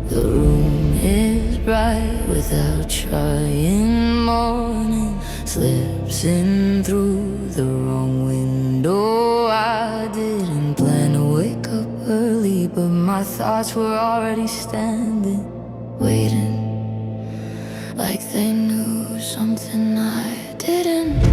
The room is bright without trying. Morning slips in through the wrong window. I didn't plan to wake up early, but my thoughts were already standing, waiting, like they knew something I didn't.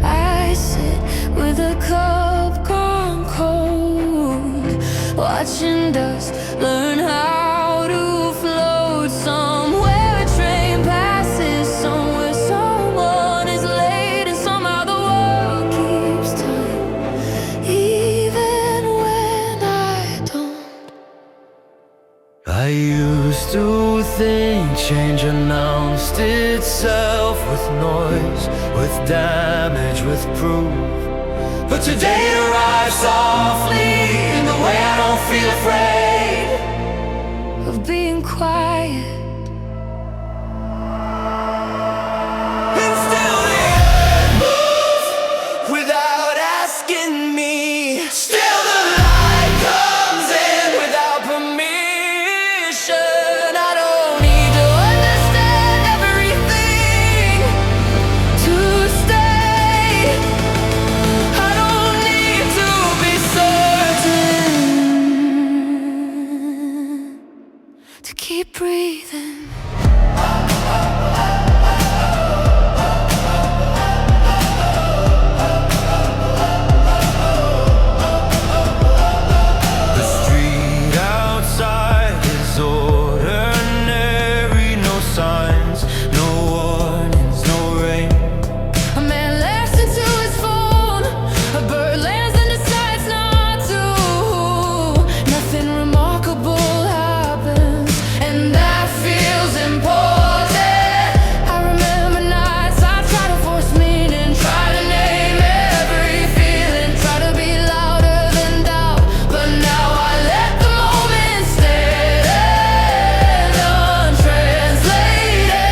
I sit with a cup gone cold, watching dust learn how to float. Somewhere a train passes, somewhere someone is late, and somehow the world keeps time, even when I don't. I used to think change announced itself with noise, with damage, with proof. But today it arrives softly in the way I don't feel afraid of being quiet. And still the earth moves without asking me. Still the light comes in without permission. I don't need to understand everything to stay. I don't need to be certain to keep breathing. The street outside is ordinary, no signs, no warnings, no rain. A man laughs into his phone, a bird lands and decides not to. Nothing remarkable happens, and that feels important. I remember nights I try to force meaning, try to name every feeling, try to be louder than doubt. But now I let the moment stand untranslated.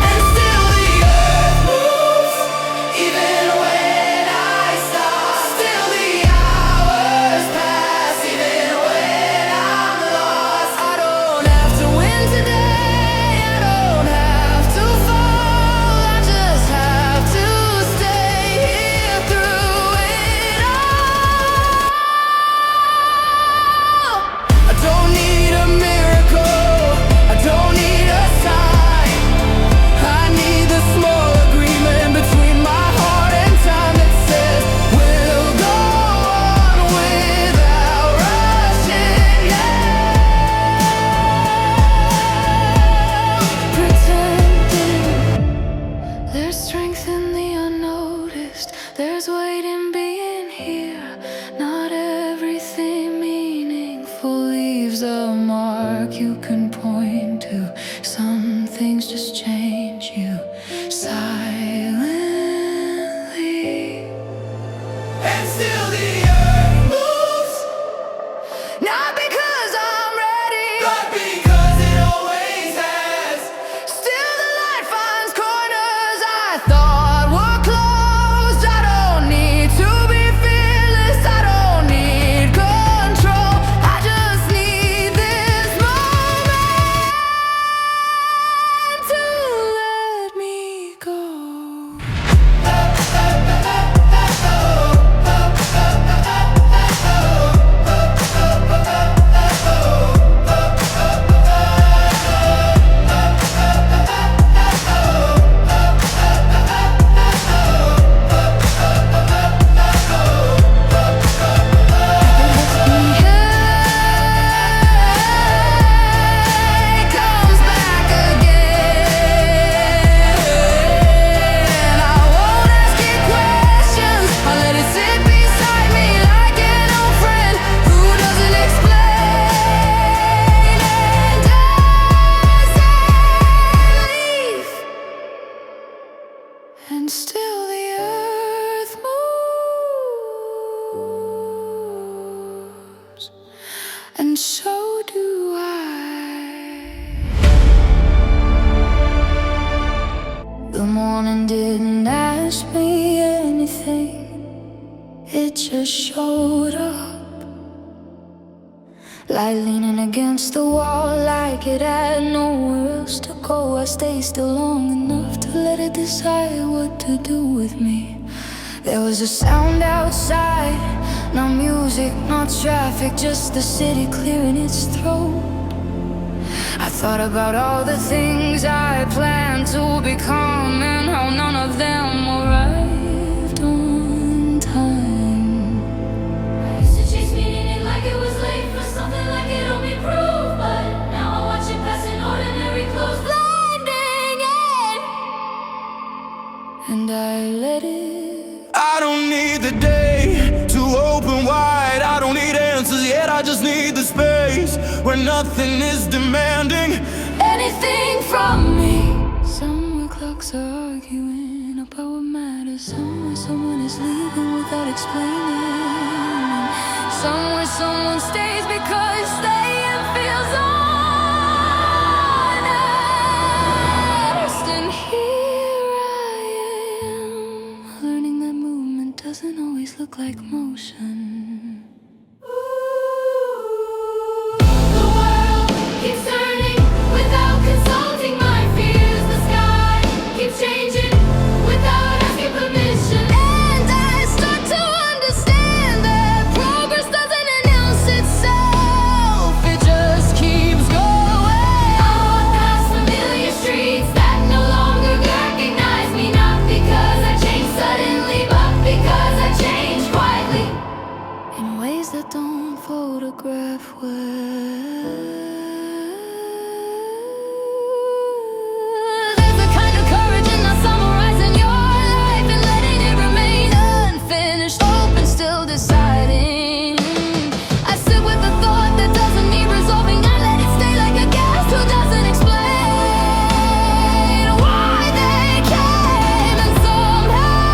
And still the earth moves, even when I stop. Still the hours pass, even when I'm lost. I don't have to win today, I don't have to fall. I just have to stay here through it all. I don't need a miracle, I don't need a sign. I need the small agreement between my heart and time that says we'll go on without rushing now. Pretending there's strength in the unnoticed, there's weight in being here. Not everything meaningful leaves a mark you can point to. Some things just change you silently. And still the earth moves, not because I'm ready, but because it always has. Still the light finds corners I thought were closed. I don't need to be fearless, I don't need control. I just need this moment to let me go. Comes back again. I won't ask it questions, I'll let it sit beside me like an old friend who doesn't explain and doesn't leave. And still the earth moves, and so do I. The morning didn't ask me anything, it just showed up. Like leaning against the wall, like it had nowhere else to go. I stayed still long enough to let it decide what to do with me. There was a sound outside, no music, no traffic, just the city clearing its throat. I thought about all the things I planned to become and how none of them arrived on time. I used to chase meaning it like it was late for something like it owed me proof, but now I watch it pass in ordinary clothes, blinding it, and I let it. I don't need the day to open wide. I don't need answers yet, I just need the space where nothing is demanding anything from me. Somewhere clocks are arguing about what matters. Somewhere someone is leaving without explaining. Somewhere someone stays because staying feels honest. And here I am, learning that movement doesn't always look like motion. Keeps turning without consulting my fears. The sky keeps changing without asking permission. And I start to understand that progress doesn't announce itself, it just keeps going. I walk past familiar streets that no longer recognize me, not because I changed suddenly, but because I changed quietly. In ways that don't photograph well. There's a kind of courage in not summarizing your life and letting it remain unfinished, open, still deciding. I sit with the thought that doesn't need resolving. I let it stay like a guest who doesn't explain why they came, and somehow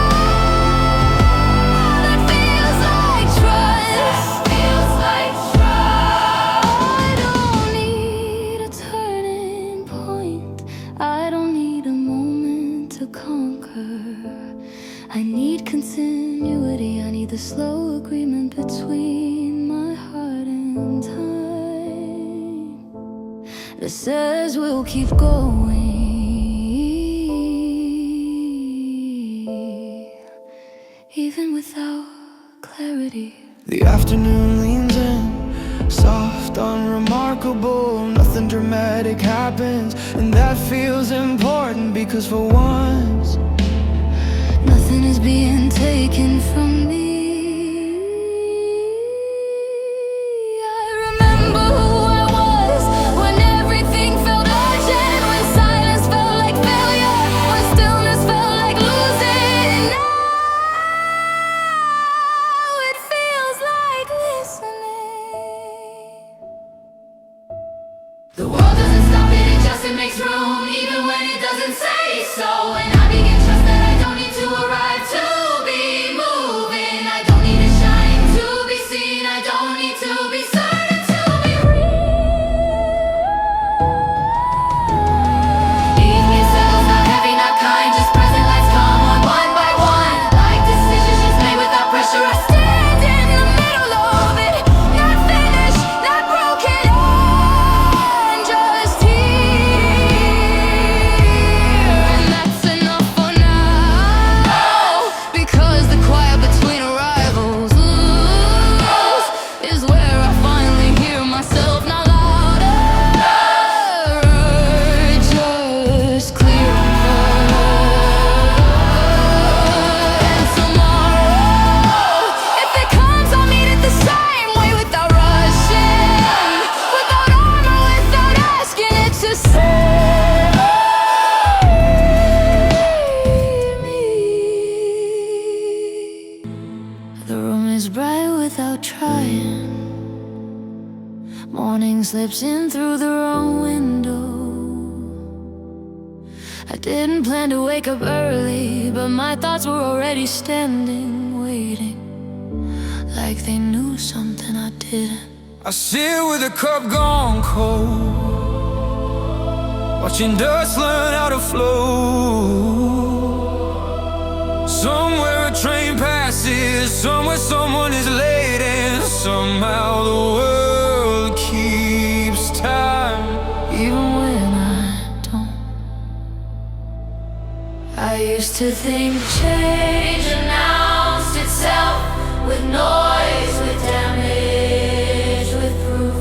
that feels like trust. Feels like I don't need a turning point, I don't need a moment to conquer. I need continuity, I need the slow agreement between my heart and time that says we'll keep going, even without clarity. The afternoon leans in, soft, unremarkable. Nothing dramatic happens, and that feels important because for once Nothing is being taken from me. I remember who I was when everything felt urgent, when silence felt like failure, when stillness felt like losing. Now it feels like listening. the world doesn't stop it, it just makes room, even when it doesn't say so. And I begin trust that I don't need to arrive to be moving. I don't need to shine to be seen. I don't need to be certain to be real. Evening settles, not heavy, not kind, just present lights come on one by one, like decisions just made without pressure. I Stand in the middle of it, not finished, not broken, and just here. And that's enough for now, because the quiet between arrivals is where I finally hear myself, not louder, just clearer. And tomorrow, if it comes, I'll meet it the same way, without rushing, without armor, without asking it to save me. The room is bright without trying. Morning slips in through the wrong window. I didn't plan to wake up early, but my thoughts were already standing, waiting, like they knew something I didn't. I sit with a cup gone cold, watching dust learn how to flow. Somewhere a train passes, somewhere someone is late, and somehow the world keeps time. Even when I don't. I used to think change announced itself with noise, with damage, with proof.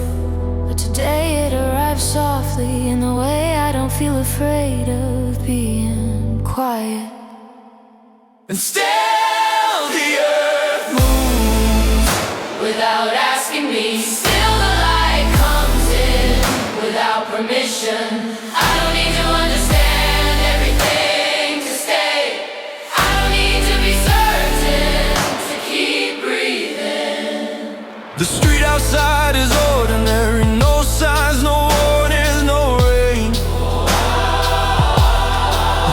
But today it arrives softly in the way I don't feel afraid of being quiet. And still the earth moves Without asking me, still the light comes in without permission. I don't need to understand everything to stay. I don't need to be certain to keep breathing. The street outside is ordinary, no signs, no warnings, no rain.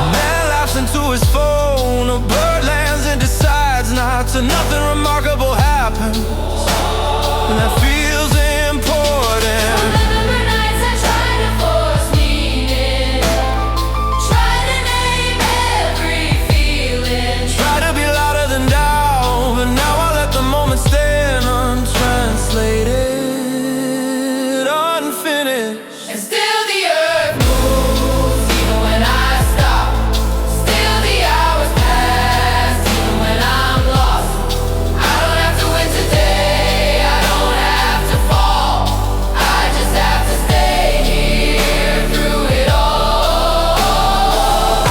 A man laughs into his phone, a bird lands and decides not to. Nothing remarkable happens, and that feels important. I remember nights I tried to force meaning, tried to name every feeling, Try to be louder than doubt, but now I let the moment stand untranslated, unfinished. and still the earth moves even when I stop. Still the hours pass even when I'm lost. I don't have to win today, I don't have to fall. I just have to stay here through it all.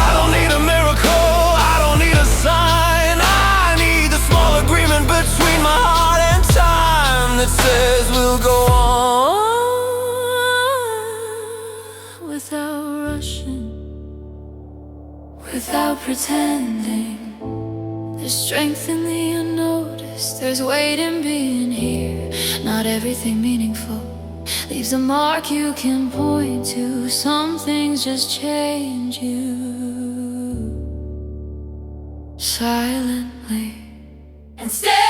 I don't need a miracle, I don't need a sign. I need the small agreement between my heart and time that says we'll go on. Without rushing, without pretending. There's strength in the unnoticed, there's weight in being here. Not everything meaningful leaves a mark you can point to. Some things just change you silently. And stay